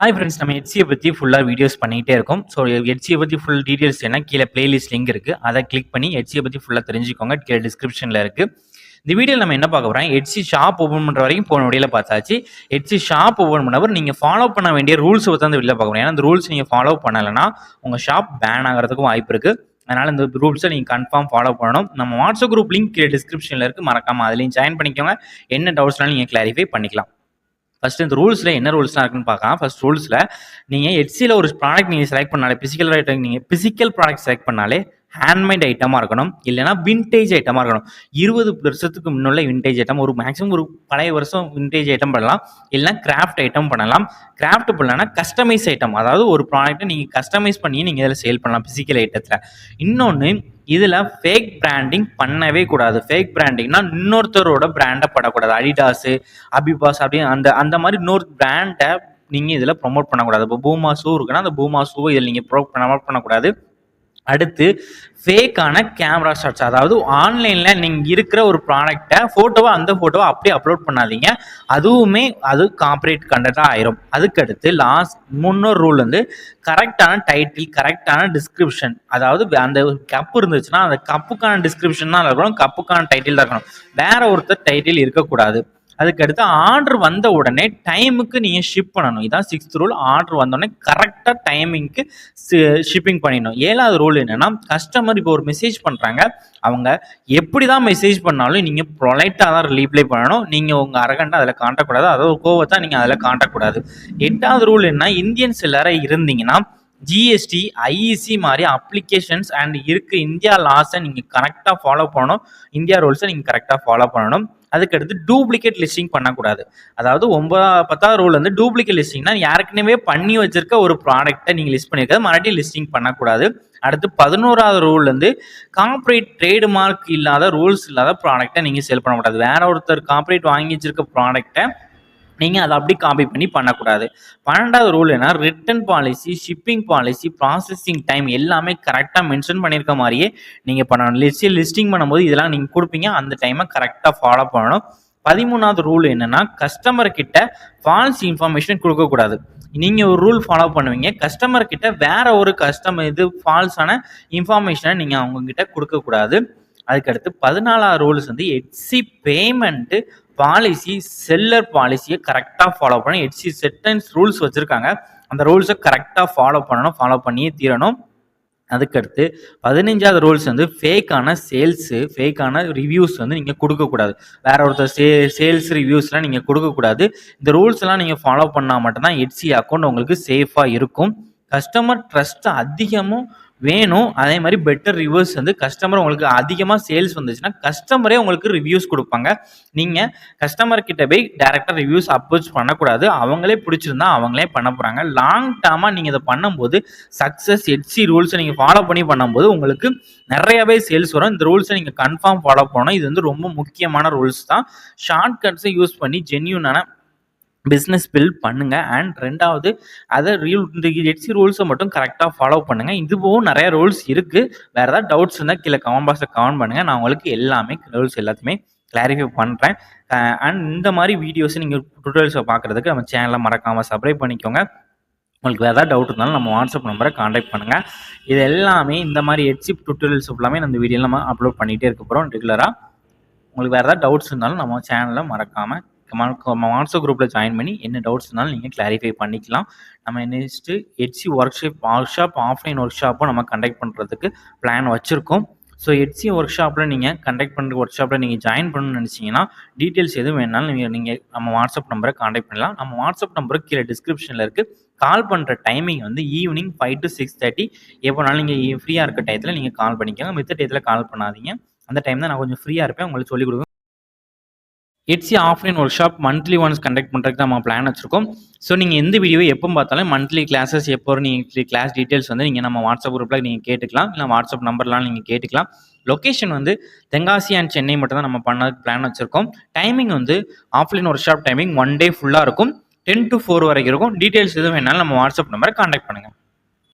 Hi friends, நம்ம ஹெச்சியை பற்றி ஃபுல்லாக வீடியோஸ் பண்ணிகிட்டே இருக்கோம். ஸோ ஹெச்சியை பற்றி ஃபுல் டீட்டெயில்ஸ் என்ன கீழே பிளேலிஸ்ட் லிங்க் இருக்குது, அதை கிளிக் பண்ணி ஹெச்சியை பற்றி ஃபுல்லாக தெரிஞ்சுக்கோங்க. கீழே டிஸ்கிரிப்ஷனில் இருக்குது. இந்த வீடியோவில் நம்ம என்ன பார்க்க போகிறோம், ஹெச்சி ஷாப் ஓப்பன் பண்ணுற வரைக்கும் போன வீடியோவில் பார்த்தாச்சு. ஹெச்சி ஷாப் ஓப்பன் பண்ணவர் நீங்கள் ஃபாலோ பண்ண வேண்டிய ரூல்ஸை பற்றி அந்த வீடியோவில் பார்க்க போகிறோம். ஏன்னா அந்த ரூல்ஸ் நீங்கள் ஃபாலோ பண்ணலைன்னா உங்கள் ஷாப் பேன் ஆகிறதுக்கும் வாய்ப்பு இருக்குது. அதனால் இந்த ரூல்ஸை நீங்கள் கன்ஃபார்ம் ஃபாலோ பண்ணணும். நம்ம வாட்ஸ்அப் குரூப் லிங்க் கீழே டிஸ்கிரிப்ஷனில் இருக்குது, மறக்காமல் அதுலேயும் ஜாயின் பண்ணிக்கோங்க. என்ன டவுட்ஸ்னாலும் நீங்கள் கிளாரிஃபை பண்ணிக்கலாம். ஃபஸ்ட்டு இந்த ரூல்ஸில் என்ன ரூல்ஸ்லாம் இருக்குன்னு பார்க்கலாம். ஃபஸ்ட் ரூல்ஸில் நீங்கள் ஹெச்சியில் ஒரு ப்ராடக்ட் நீங்கள் செலக்ட் பண்ணாலே, பிசிக்கல் ப்ராடக்ட் செலக்ட் பண்ணாலே ஹேண்ட்மேட் ஐட்டமாக இருக்கணும், இல்லைனா வின்டேஜ் ஐட்டமாக இருக்கணும். 20 வருஷத்துக்கு முன்னுள்ள வின்டேஜ் ஐட்டம், ஒரு மேக்ஸிமம் ஒரு பழைய வருஷம் வின்டேஜ் ஐட்டம் பண்ணலாம், இல்லைனா கிராஃப்ட் ஐட்டம் பண்ணலாம். கிராஃப்ட் பண்ணலாம்னா கஸ்டமைஸ் ஐட்டம், அதாவது ஒரு ப்ராடக்ட்டை நீங்கள் கஸ்டமைஸ் பண்ணி நீங்கள் இதில் சேல் பண்ணலாம் பிசிக்கல் ஐட்டத்தில். இன்னொன்று, இதில் ஃபேக் பிராண்டிங் பண்ணவே கூடாது. ஃபேக் பிராண்டிங்னா இன்னொருத்தரோட பிராண்டை படக்கூடாது. அடிடாஸு, அபிபாஸ் அப்படின்னு அந்த மாதிரி இன்னொரு பிராண்டை நீங்கள் இதில் ப்ரொமோட் பண்ணக்கூடாது. இப்போ பூமா ஷூ இருக்குன்னா அந்த பூமா ஷூவை இதில் நீங்கள் ப்ரொமோட் பண்ணக்கூடாது. அடுத்து, ஃபேக்கான கேமரா ஷாட்ஸ், அதாவது ஆன்லைனில் நீங்கள் இருக்கிற ஒரு ப்ராடக்டை அந்த ஃபோட்டோவை அப்படியே அப்லோட் பண்ணாதீங்க. அது கார்ப்பரேட் கண்டென்ட்டாக ஆயிரும். அதுக்கடுத்து முன்னொரு ரூல் வந்து கரெக்டான டைட்டில், கரெக்டான டிஸ்கிரிப்ஷன். அதாவது அந்த கப்பு இருந்துச்சுன்னா அந்த கப்புக்கான டிஸ்கிரிப்ஷன் தான் இருக்கணும், கப்புக்கான டைட்டில் தான் இருக்கணும், வேற ஒருத்தர் டைட்டில் இருக்கக்கூடாது. அதுக்கடுத்து ஆர்டர் வந்த உடனே டைமுக்கு நீங்கள் ஷிப் பண்ணணும். இதான் 6th ரூல். ஆர்டர் வந்தோடனே கரெக்டாக டைமிங்க்கு ஷிப்பிங் பண்ணிடணும். 7வது ரூல் என்னென்னா, கஸ்டமர் இப்போ ஒரு மெசேஜ் பண்ணுறாங்க, அவங்க எப்படி தான் மெசேஜ் பண்ணாலும் நீங்கள் பொலைட்டாக தான் ரீப்ளை பண்ணணும். நீங்கள் உங்கள் அரகண்டா அதில் காட்டக்கூடாது, அதாவது கோவத்தை நீங்கள் அதில் காட்டக்கூடாது. 8வது ரூல் என்ன, இந்தியன்ஸ் எல்லாரும் இருந்தீங்கன்னா ஜிஎஸ்டி, ஐஇசி மாதிரி அப்ளிகேஷன்ஸ் அண்ட் இந்தியா லாஸை நீங்கள் கரெக்டாக ஃபாலோ பண்ணணும். இந்தியா ரூல்ஸை நீங்கள் கரெக்டாக ஃபாலோ பண்ணணும். அதுக்கடுத்து டூப்ளிகேட் லிஸ்டிங் பண்ணக்கூடாது. அதாவது 10வது ரூல் வந்து டூப்ளிகேட் லிஸ்டிங்னா யாருக்குனவே பண்ணி வச்சிருக்க ஒரு ப்ராடக்ட்டை நீங்கள் லிஸ்ட் பண்ணியிருக்காது மறுபடியும் லிஸ்டிங் பண்ணக்கூடாது. அடுத்து 11வது ரூல் வந்து கார்ப்பரேட் ட்ரேட்மார்க் இல்லாத, ரூல்ஸ் இல்லாத ப்ராடக்ட்டை நீங்கள் சேல் பண்ணக்கூடாது. வேற ஒருத்தர் கார்ப்பரேட் வாங்கி வச்சிருக்க ப்ராடக்ட்டை நீங்கள் அதை அப்படி காப்பி பண்ணி பண்ணக்கூடாது. 12வது ரூல் என்ன, return policy, shipping policy, processing time எல்லாமே கரெக்டாக மென்ஷன் பண்ணியிருக்க மாதிரியே நீங்கள் பண்ணணும். லிஸ்டிங் பண்ணும்போது இதெல்லாம் நீங்கள் கொடுப்பீங்க, அந்த டைமை கரெக்டாக ஃபாலோ பண்ணணும். 13வது ரூல் என்னென்னா, கஸ்டமர் கிட்ட ஃபால்ஸ் இன்ஃபர்மேஷன் கொடுக்கக்கூடாது. நீங்கள் ஒரு ரூல் ஃபாலோ பண்ணுவீங்க, கஸ்டமர் கிட்ட வேற ஒரு ஃபால்ஸான இன்ஃபர்மேஷனை நீங்கள் அவங்கக்கிட்ட கொடுக்கக்கூடாது. அதுக்கடுத்து 14வது ரூல்ஸ் வந்து ஹெச்சி பேமெண்ட்டு பாலிசி, செல்லர் பாலிசியை கரெக்டாக ஃபாலோ பண்ணணும். ஹெச்சி செட்டன்ஸ் ரூல்ஸ் வச்சுருக்காங்க, அந்த ரூல்ஸை கரெக்டாக ஃபாலோ பண்ணியே தீரணும். அதுக்கடுத்து 15வது ரூல்ஸ் வந்து ஃபேக்கான ஃபேக்கான ரிவ்யூஸ் வந்து நீங்கள் கொடுக்கக்கூடாது. வேற ஒருத்தர் சேல்ஸ் ரிவ்யூஸ்லாம் நீங்கள் கொடுக்கக்கூடாது. இந்த ரூல்ஸ்லாம் நீங்கள் ஃபாலோ பண்ணால் மட்டும்தான் ஹெச்சி அக்கௌண்ட் உங்களுக்கு சேஃபாக இருக்கும். கஸ்டமர் ட்ரஸ்ட் அதிகமும் வேணும். அதே மாதிரி பெட்டர் ரிவ்யூஸ் வந்து கஸ்டமர் உங்களுக்கு அதிகமாக சேல்ஸ் வந்துச்சுன்னா கஸ்டமரே உங்களுக்கு ரிவ்யூஸ் கொடுப்பாங்க. நீங்கள் கஸ்டமர் கிட்ட போய் டேரெக்டாக ரிவ்யூஸ் அப்ரோச் பண்ணக்கூடாது. அவங்களே பிடிச்சிருந்தா அவங்களே பண்ண போகிறாங்க. லாங் டேர்மாக நீங்கள் இதை பண்ணும்போது சக்ஸஸ் ஹெச்சி ரூல்ஸை நீங்கள் ஃபாலோ பண்ணி பண்ணும்போது உங்களுக்கு நிறையவே சேல்ஸ் வரும். இந்த ரூல்ஸை நீங்கள் கன்ஃபார்ம் ஃபாலோ பண்ணணும். இது வந்து ரொம்ப முக்கியமான ரூல்ஸ் தான். ஷார்ட்கட்ஸை யூஸ் பண்ணி ஜென்யூனான பிஸ்னஸ் பில்ட் பண்ணுங்க. அண்ட் 2வது, இந்த ஹெச்சி ரூல்ஸை மட்டும் கரெக்டாக ஃபாலோ பண்ணுங்க. இதுவும் நிறைய ரூல்ஸ் இருக்கு. வேற ஏதாவது டவுட்ஸ் இருந்தால் கீழே கமெண்ட் பாக்ஸில் கமெண்ட் பண்ணுங்க. நான் உங்களுக்கு ரூல்ஸ் எல்லாத்தையுமே கிளாரிஃபை பண்ணுறேன். அண்ட் இந்த மாதிரி வீடியோஸை நீங்கள் டுட்டோரியல்ஸை பார்க்குறதுக்கு நம்ம சேனலை மறக்காமல் சப்ஸ்கிரைப் பண்ணிக்கோங்க. உங்களுக்கு வேறு ஏதாவது டவுட் இருந்தாலும் நம்ம வாட்ஸ்அப் நம்பரை காண்டாக்ட் பண்ணுங்கள். இது எல்லாமே இந்த மாதிரி ஹெச்சி டுட்டோரியல்ஸ் எல்லாமே நம்ம வீடியோவில் நம்ம அப்லோட் பண்ணிகிட்டே இருக்க போகிறோம் ரெகுலராக. உங்களுக்கு வேறு ஏதாவது டவுட்ஸ் இருந்தாலும் நம்ம சேனலை மறக்காமல் நம்ம வாட்ஸ்அப் குரூப்பில் ஜாயின் பண்ணி என்ன டவுட்ஸ் இருந்தாலும் நீங்கள் கிளாரிஃபை பண்ணிக்கலாம். நம்ம நெக்ஸ்ட்டு ஹெச்சி ஒர்க் ஷாப் ஆஃப்லைன் ஒர்க் ஷாப்பும் நம்ம கண்டக்ட் பண்ணுறதுக்கு பிளான் வச்சுருக்கோம். ஸோ ஹெச்சி ஒர்க் ஷாப்பில் நீங்கள் கண்டக்ட் பண்ணுற ஒர்க் ஷாப்பில் நீங்கள் ஜாயின் பண்ணணும்னு நினச்சிங்கன்னா டீட்டெயில்ஸ் எதுவும் வேணாலும் நீங்கள் நம்ம வாட்ஸ்அப் நம்பரை காண்டாக்ட் பண்ணலாம். நம்ம வாட்ஸ்அப் நம்பருக்கு கீழே டிஸ்கிரிப்ஷனில் இருக்குது. கால் பண்ணுற டைமிங் வந்து ஈவினிங் 5 to 6:30. எப்போனாலும் நீங்கள் ஃப்ரீயாக இருக்க டயத்தில் நீங்கள் கால் பண்ணிக்கோங்க. மித்த டயத்தில் கால் பண்ணாதீங்க. அந்த டைம் தான் நான் கொஞ்சம் ஃப்ரீயாக இருப்பேன், உங்களுக்கு சொல்லிக் கொடுங்க. HC offline work shop monthly once conduct பண்ணுறதுக்கு நம்ம பிளான் வச்சுருக்கோம். ஸோ நீங்கள் எந்த வீடியோவை எப்போ பார்த்தாலும் மந்த்லி கிளாஸஸ் எப்போ நீங்கள் கிளாஸ் டீட்டெயில்ஸ் வந்து நீங்கள் நம்ம வாட்ஸ்அப் குரூப்பில் நீங்கள் கேட்டுக்கலாம், இல்லை வாட்ஸ்அப் நம்பர்லாம் நீங்கள் கேட்டுக்கலாம். லொக்கேஷன் வந்து தென்காசி அண்ட் சென்னை மட்டும் தான் நம்ம பண்ணதுக்கு பிளான் வச்சுருக்கோம். டைமிங் வந்து offline work shop timing 1 day ஃபுல்லாக இருக்கும், 10 to 4 வரைக்கும் இருக்கும். டீட்டெயில்ஸ் எதுவும் வேணாலும் நம்ம வாட்ஸ்அப் நம்பரை காண்டாக்ட் பண்ணுங்கள்.